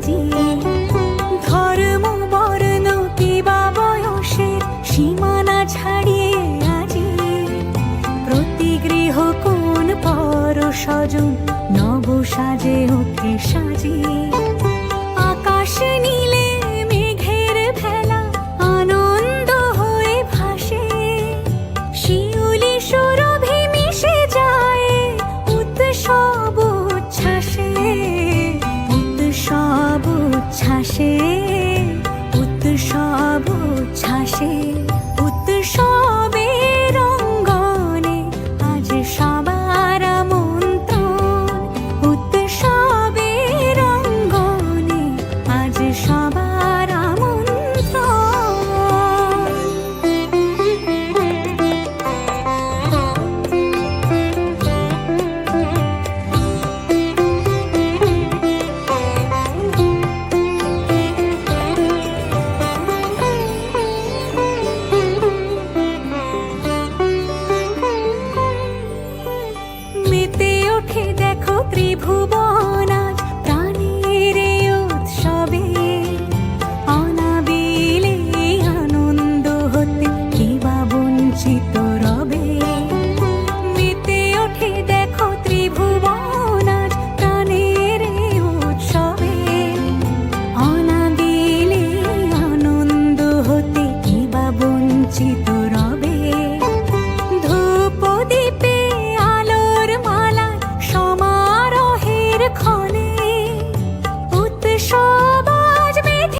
সাজি। ধর্ম বর্ণ কিবা বয়সের সীমানা ছাড়িয়ে আজি প্রতি গৃহ কোন পর স্বজন নব সাজে ওঠে সাজি। আকাশ নীলে মেঘের ভেলা আনন্দ হয়ে ভাসে, শিউলি সুরভি মিশে যায় উৎসব উচ্ছ্বাসে, উৎসব উচ্ছ্বাসে, উৎসব উচ্ছ্বাসে।